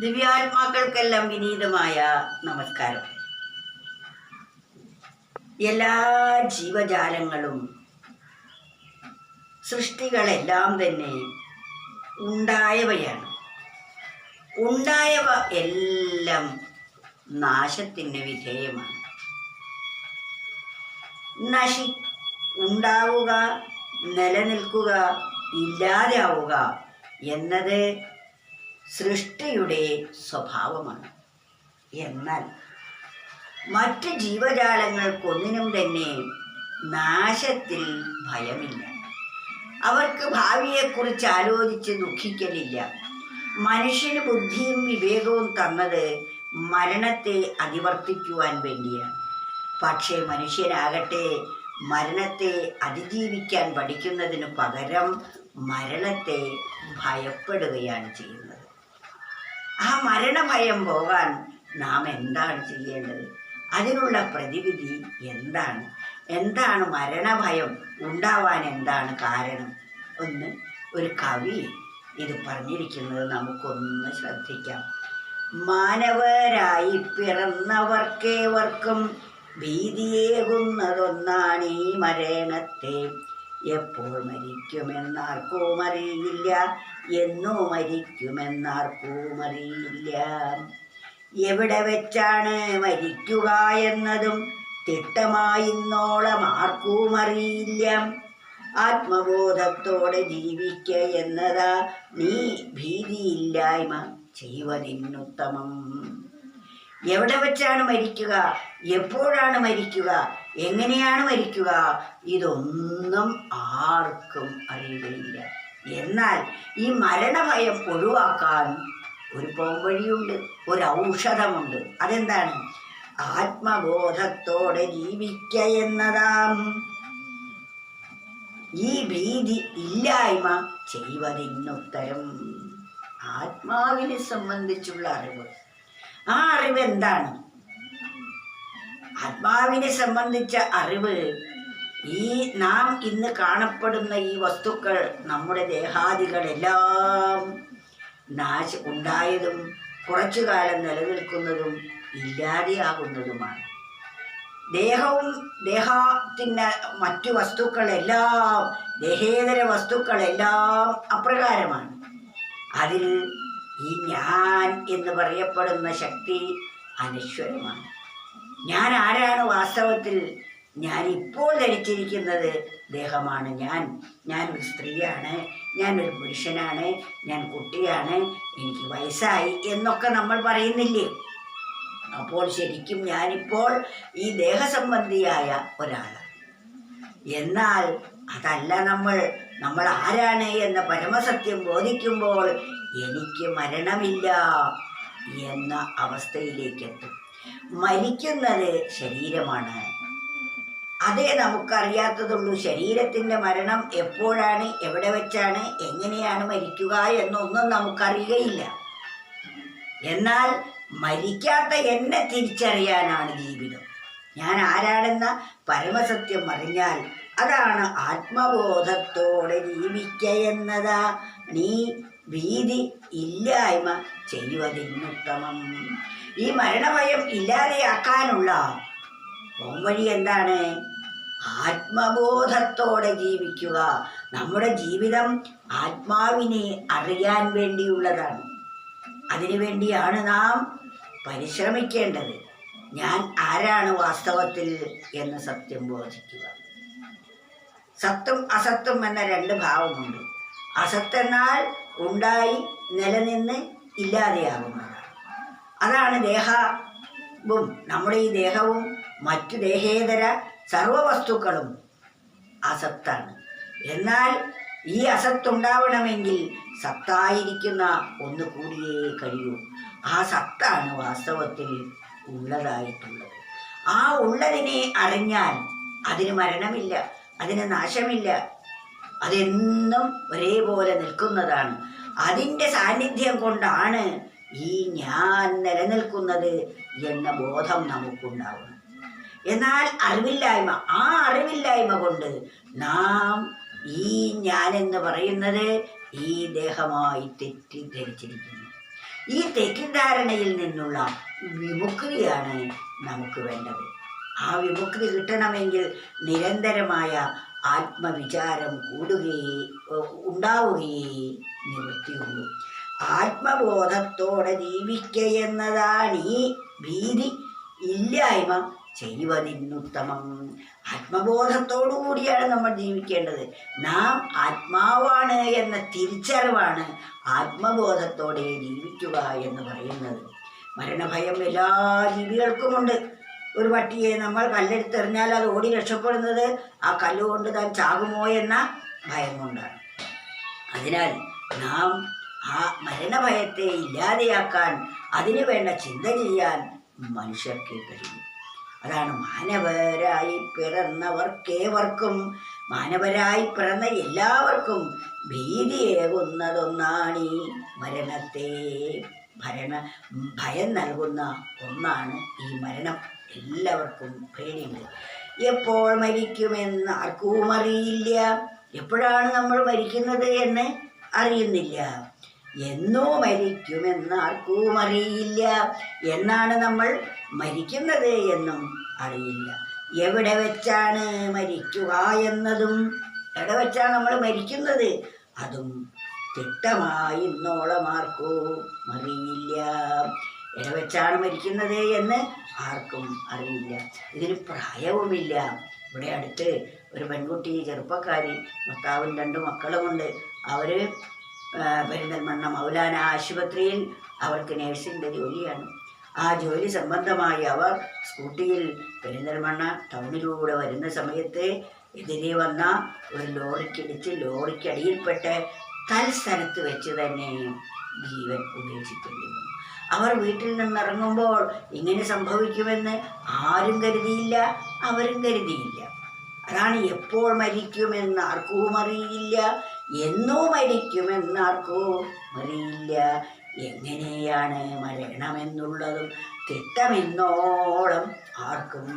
ദിവ്യാത്മാക്കൾക്കെല്ലാം വിനീതമായ നമസ്കാരം. എല്ലാ ജീവജാലങ്ങളും സൃഷ്ടികളെല്ലാം തന്നെ ഉണ്ടായവയാണ്. ഉണ്ടായവ എല്ലാം നാശത്തിന് വിധേയമാണ്. ഉണ്ടാവുക, നിലനിൽക്കുക, ഇല്ലാതെയാവുക എന്നത് സൃഷ്ടിയുടെ സ്വഭാവമാണ്. എന്നാൽ മറ്റ് ജീവജാലങ്ങൾക്കൊന്നിനും തന്നെ നാശത്തിൽ ഭയമില്ല. അവർക്ക് ഭാവിയെക്കുറിച്ച് ആലോചിച്ച് ദുഃഖിക്കലില്ല. മനുഷ്യന് ബുദ്ധിയും വിവേകവും തന്നത് മരണത്തെ അതിവർത്തിക്കുവാൻ വേണ്ടിയാണ്. പക്ഷേ മനുഷ്യനാകട്ടെ മരണത്തെ അതിജീവിക്കാൻ പഠിക്കുന്നതിന് പകരം മരണത്തെ ഭയപ്പെടുകയാണ് ചെയ്യുന്നത്. ആ മരണഭയം പോകാൻ നാം എന്താണ് ചെയ്യേണ്ടത്? അതിനുള്ള പ്രതിവിധി എന്താണ് മരണഭയം ഉണ്ടാവാൻ എന്താണ് കാരണം? ഒരു കവി ഇത് പറഞ്ഞിരിക്കുന്നത് നമുക്കൊന്ന് ശ്രദ്ധിക്കാം. മാനവരായി പിറന്നവർക്കേവർക്കും ഭീതിയേകുന്നതൊന്നാണ് ഈ മരണത്തെ. എപ്പോൾ മരിക്കുമെന്നാർക്കും അറിയില്ല, എന്നോ മരിക്കുമെന്നാർക്കും അറിയില്ല. എവിടെ വെച്ചാണ് മരിക്കുക എന്നതും തിട്ടമായിന്നോളം ആർക്കും അറിയില്ല. ആത്മബോധത്തോടെ ജീവിക്ക എന്നതാ നീ ഭീതിയില്ലായ്മ ചെയ്യുവതിനുത്തമം. എവിടെ വെച്ചാണ് മരിക്കുക, എപ്പോഴാണ് മരിക്കുക, എങ്ങനെയാണ് മരിക്കുക, ഇതൊന്നും ആർക്കും അറിയുകയില്ല. എന്നാൽ ഈ മരണഭയം ഒഴിവാക്കാൻ ഒരു പോംവഴിയുണ്ട്, ഒരു ഔഷധമുണ്ട്. അതെന്താണ്? ആത്മബോധത്തോടെ ജീവിക്ക എന്നതാം ഈ ഭീതി ഇല്ലായ്മ ചെയ്യുവതിനുത്തരം. ആത്മാവിനെ സംബന്ധിച്ചുള്ള അറിവ്, ആ അറിവ് എന്താണ്? ആത്മാവിനെ സംബന്ധിച്ച അറിവ് ഈ നാം ഇന്ന് കാണപ്പെടുന്ന ഈ വസ്തുക്കൾ, നമ്മുടെ ദേഹാദികളെല്ലാം ഉണ്ടായതും കുറച്ചു കാലം നിലനിൽക്കുന്നതും ഇല്ലാതെയാകുന്നതുമാണ്. ദേഹത്തിൻ്റെ മറ്റു വസ്തുക്കളെല്ലാം, ദേഹേതര വസ്തുക്കളെല്ലാം അപ്രകാരമാണ്. അതിൽ ഈ ഞാൻ എന്ന് പറയപ്പെടുന്ന ശക്തി അനശ്വരമാണ്. ഞാൻ ആരാണ്? വാസ്തവത്തിൽ ഞാൻ ഇപ്പോൾ ധരിച്ചിരിക്കുന്നത് ദേഹമാണ്. ഞാനൊരു സ്ത്രീയാണ്, ഞാനൊരു പുരുഷനാണ്, ഞാൻ കുട്ടിയാണ്, എനിക്ക് വയസ്സായി എന്നൊക്കെ നമ്മൾ പറയുന്നില്ലേ? അപ്പോൾ ശരിക്കും ഞാനിപ്പോൾ ഈ ദേഹസംബന്ധിയായ ഒരാളാണ്. എന്നാൽ അതല്ല നമ്മൾ ആരാണ് എന്ന പരമസത്യം ബോധിക്കുമ്പോൾ എനിക്ക് മരണമില്ല എന്ന അവസ്ഥയിലേക്ക് എത്തും. മരിക്കുന്നത് ശരീരമാണ്. അതേ നമുക്കറിയാത്തതുള്ളൂ. ശരീരത്തിൻ്റെ മരണം എപ്പോഴാണ്, എവിടെ വെച്ചാണ്, എങ്ങനെയാണ് മരിക്കുക എന്നൊന്നും നമുക്കറിയുകയില്ല. എന്നാൽ മരിക്കാത്ത എന്നെ തിരിച്ചറിയാനാണ് ജീവിതം. ഞാൻ ആരാണെന്ന പരമസത്യം അറിഞ്ഞാൽ അതാണ് ആത്മബോധത്തോടെ ജീവിക്ക എന്നതാ നീ ഭീതി ഇല്ലായ്മ ചെയ്യുവതിനുത്തമം. ഈ മരണഭയം ഇല്ലാതെയാക്കാനുള്ള പോംവഴി എന്താണ്? ആത്മബോധത്തോടെ ജീവിക്കുക. നമ്മുടെ ജീവിതം ആത്മാവിനെ അറിയാൻ വേണ്ടിയുള്ളതാണ്. അതിനുവേണ്ടിയാണ് നാം പരിശ്രമിക്കേണ്ടത്. ഞാൻ ആരാണ് വാസ്തവത്തിൽ എന്ന് സത്യം ബോധിക്കുക. സത്തും അസത്തും എന്ന രണ്ട് ഭാവമുണ്ട്. അസത്തെന്നാൽ ഉണ്ടായി നിലനിന്ന് ഇല്ലാതെയാകുന്നതാണ്. അതാണ് ദേഹവും, നമ്മുടെ ഈ ദേഹവും മറ്റു ദേഹേതര സർവവസ്തുക്കളും അസത്താണ്. എന്നാൽ ഈ അസത്തുണ്ടാവണമെങ്കിൽ സത്തായിരിക്കുന്ന ഒന്ന് കൂടിയേ കഴിയൂ. ആ സത്താണ് വാസ്തവത്തിൽ ഉള്ളതായിട്ടുള്ളത്. ആ ഉള്ളതിനെ അറിഞ്ഞാൽ അതിന് മരണമില്ല, അതിന് നാശമില്ല, അതെന്നും ഒരേപോലെ നിൽക്കുന്നതാണ്. അതിൻ്റെ സാന്നിധ്യം കൊണ്ടാണ് ഈ ഞാൻ നിലനിൽക്കുന്നത് എന്ന ബോധം നമുക്കുണ്ടാവണം. എന്നാൽ ആ അറിവില്ലായ്മ കൊണ്ട് നാം ഈ ഞാനെന്ന് പറയുന്നത് ഈ ദേഹമായി തെറ്റിദ്ധരിച്ചിരിക്കുന്നു. ഈ തെറ്റിദ്ധാരണയിൽ നിന്നുള്ള വിമുക്തിയാണ് നമുക്ക് വേണ്ടത്. ആ വിമുക്തി കിട്ടണമെങ്കിൽ നിരന്തരമായ ആത്മവിചാരം ഉണ്ടാവുകയേ നിവൃത്തിയുള്ളൂ. ആത്മബോധത്തോടെ ജീവിക്കുകയെന്നതാണ് ഈ ഭീതി ഇല്ലായ്മ ചെയ്യുവതിനുത്തമം. ആത്മബോധത്തോടു കൂടിയാണ് നമ്മൾ ജീവിക്കേണ്ടത്. നാം ആത്മാവാണ് എന്ന തിരിച്ചറിവാണ് ആത്മബോധത്തോടെ ജീവിക്കുക എന്ന് പറയുന്നത്. മരണഭയം എല്ലാ ജീവികൾക്കുമുണ്ട്. ഒരു പട്ടിയെ നമ്മൾ കല്ലെടുത്തെറിഞ്ഞാൽ അത് ഓടി രക്ഷപ്പെടുന്നത് ആ കല്ലുകൊണ്ട് താൻ ചാകുമോ എന്ന ഭയം കൊണ്ടാണ്. അതിനാൽ നാം ആ മരണഭയത്തെ ഇല്ലാതെയാക്കാൻ അതിനു വേണ്ട ചിന്ത ചെയ്യാൻ മനുഷ്യർക്ക് കഴിയും. അതാണ് മാനവരായി പിറന്നവർക്കേവർക്കും, മാനവരായി പിറന്ന എല്ലാവർക്കും ഭീതിയേകുന്നതൊന്നാണ് ഈ മരണത്തെ. ഭയം നൽകുന്ന ഒന്നാണ് ഈ മരണം. എല്ലാവർക്കും പേടിയുണ്ട്. എപ്പോൾ മരിക്കുമെന്ന് ആർക്കും അറിയില്ല. എപ്പോഴാണ് നമ്മൾ മരിക്കുന്നത് എന്ന് അറിയുന്നില്ല. എന്നോ മരിക്കുമെന്ന് ആർക്കും അറിയില്ല. എന്നാണ് നമ്മൾ മരിക്കുന്നത് എന്നും അറിയില്ല. എവിടെ വെച്ചാണ് മരിക്കുക എന്നതും, എവിടെ വെച്ചാണ് നമ്മൾ മരിക്കുന്നത് അതും തിട്ടമായി ഇന്നോളം ആർക്കും അറിയില്ല. എവിടെ വെച്ചാണ് മരിക്കുന്നത് എന്ന് ആർക്കും അറിയില്ല. ഇതിന് പ്രായവുമില്ല. ഇവിടെ അടുത്ത് ഒരു പെൺകുട്ടി, ചെറുപ്പക്കാരി, ഭർത്താവും 2 മക്കളുമുണ്ട്. അവർ പെരിന്തൽമണ്ണ മൗലാന ആശുപത്രിയിൽ അവർക്ക് നേഴ്സിൻ്റെ ജോലിയാണ്. ആ ജോലി സംബന്ധമായി അവർ സ്കൂട്ടിയിൽ പെരിന്തൽമണ്ണ ടൗണിലൂടെ വരുന്ന സമയത്ത് എതിരെ വന്ന ഒരു ലോറിക്കിടിച്ച് ലോറിക്കടിയിൽപ്പെട്ട് തൽസ്ഥലത്ത് വെച്ച് തന്നെ ജീവൻ ഉപേക്ഷിക്കേണ്ടി വന്നു. അവർ വീട്ടിൽ നിന്നിറങ്ങുമ്പോൾ ഇങ്ങനെ സംഭവിക്കുമെന്ന് ആരും കരുതിയില്ല, അവരും കരുതിയില്ല. അതാണ് എപ്പോൾ മരിക്കുമെന്ന് ആർക്കും അറിയില്ല, എന്നോ മരിക്കുമെന്ന് ആർക്കും അറിയില്ല. എങ്ങനെയാണ് മരണമെന്നുള്ളതും തിട്ടമെന്നോളം ആർക്കും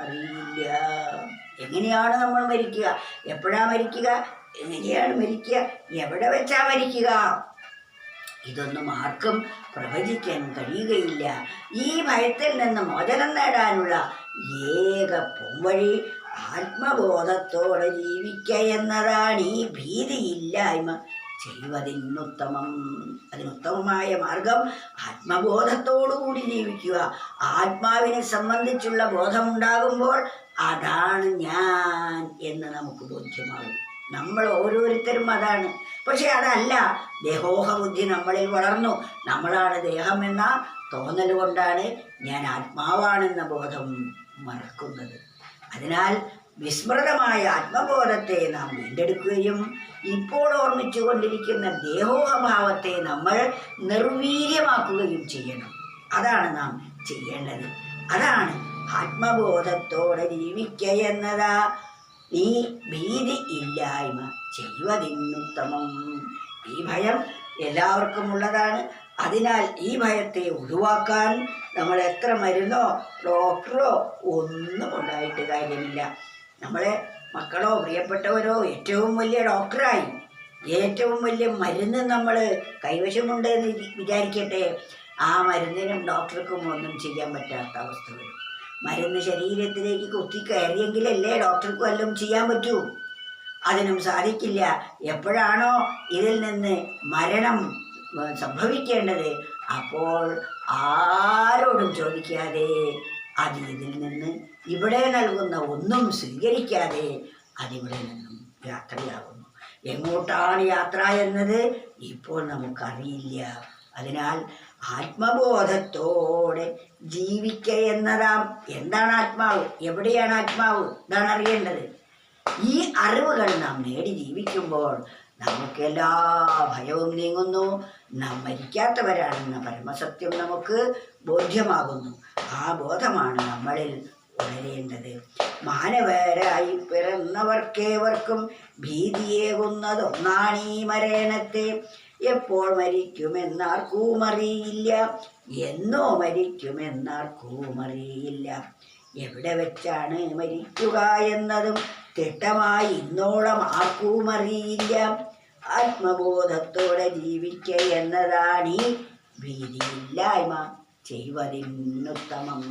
അറിയില്ല. എങ്ങനെയാണ് നമ്മൾ മരിക്കുക, എപ്പോഴാണ് മരിക്കുക, എങ്ങനെയാണ് മരിക്കുക, എവിടെ വെച്ചാ മരിക്കുക, ഇതൊന്നും ആർക്കും പ്രവചിക്കാൻ കഴിയുകയില്ല. ഈ ഭയത്തിൽ നിന്ന് മോചനം നേടാനുള്ള ഏക പൊൻവഴി ആത്മബോധത്തോടെ ജീവിക്കുക എന്നതാണ്. ഈ ഭീതിയില്ലായ്മ ചെയ്യുവതിനുത്തമം. അതിനുത്തമമായ മാർഗം ആത്മബോധത്തോടുകൂടി ജീവിക്കുക. ആത്മാവിനെ സംബന്ധിച്ചുള്ള ബോധമുണ്ടാകുമ്പോൾ അതാണ് ഞാൻ എന്ന് നമുക്ക് ബോധ്യമാകും. നമ്മൾ ഓരോരുത്തരും അതാണ്. പക്ഷെ അതല്ല, ദേഹോഹ ബുദ്ധി നമ്മളിൽ വളർന്നു. നമ്മളാണ് ദേഹം എന്ന തോന്നൽ കൊണ്ടാണ് ഞാൻ ആത്മാവാണെന്ന ബോധം മറക്കുന്നത്. അതിനാൽ വിസ്മൃതമായ ആത്മബോധത്തെ നാം വീണ്ടെടുക്കുകയും ഇപ്പോൾ ഓർമ്മിച്ചു കൊണ്ടിരിക്കുന്ന ദേഹോഹഭാവത്തെ നമ്മൾ നിർവീര്യമാക്കുകയും ചെയ്യണം. അതാണ് നാം ചെയ്യേണ്ടത്. അതാണ് ആത്മബോധത്തോടെ ജീവിക്കുക എന്നതാ ഈ ഭീതി ഇല്ലായ്മ ചെയ്യുവതിനുത്തമം. ഈ ഭയം എല്ലാവർക്കും ഉള്ളതാണ്. അതിനാൽ ഈ ഭയത്തെ ഒഴിവാക്കാൻ നമ്മൾ എത്ര മരുന്നോ ഡോക്ടറോ ഒന്നും ഉണ്ടായിട്ട് കാര്യമില്ല. നമ്മളെ മക്കളോ പ്രിയപ്പെട്ടവരോ ഏറ്റവും വലിയ ഡോക്ടറായി, ഏറ്റവും വലിയ മരുന്ന് നമ്മൾ കൈവശമുണ്ട് എന്ന് വിചാരിക്കട്ടെ. ആ മരുന്നിനും ഡോക്ടർക്കും ഒന്നും ചെയ്യാൻ പറ്റാത്ത അവസ്ഥ വരും. മരുന്ന് ശരീരത്തിലേക്ക് കുത്തിക്കയറിയെങ്കിലല്ലേ ഡോക്ടർക്ക് വല്ലതും ചെയ്യാൻ പറ്റൂ. അതിനും സാധിക്കില്ല. എപ്പോഴാണോ ഇതിൽ നിന്ന് മരണം സംഭവിക്കേണ്ടത് അപ്പോൾ ആരോടും ചോദിക്കാതെ ഇതിൽ നിന്ന് ഇവിടെ നൽകുന്ന ഒന്നും സ്വീകരിക്കാതെ അതിവിടെ നിന്നും യാത്രയാകുന്നു. എങ്ങോട്ടാണ് യാത്ര എന്നത് ഇപ്പോൾ നമുക്കറിയില്ല. അതിനാൽ ആത്മബോധത്തോടെ ജീവിക്കുക എന്നതാം. എന്താണ് ആത്മാവ്, എവിടെയാണ് ആത്മാവ്, ഇതാണ് അറിയേണ്ടത്. ഈ അറിവുകൾ നാം നേടി ജീവിക്കുമ്പോൾ നമുക്ക് എല്ലാ ഭയവും നീങ്ങുന്നു. നാം മരിക്കാത്തവരാണെന്ന പരമസത്യം നമുക്ക് ബോധ്യമാകുന്നു. ആ ബോധമാണ് നമ്മളിൽ ഉണരേണ്ടത്. മാനവരായി പിറന്നവർക്കേവർക്കും ഭീതിയേകുന്നതൊന്നാണ് ഈ മരണത്തെ. എപ്പോൾ മരിക്കുമെന്നാർക്കും അറിയില്ല, എന്നോ മരിക്കുമെന്നാർക്കും അറിയില്ല. എവിടെ വെച്ചാണ് മരിക്കുക എന്നതും തിട്ടമായി ഇന്നോളം ആർക്കും അറിയില്ല. ആത്മബോധത്തോടെ ജീവിക്കുക എന്നതാണ് ഈ ഭീതിയില്ലായ്മ ചെയ്വതിനുത്തമം.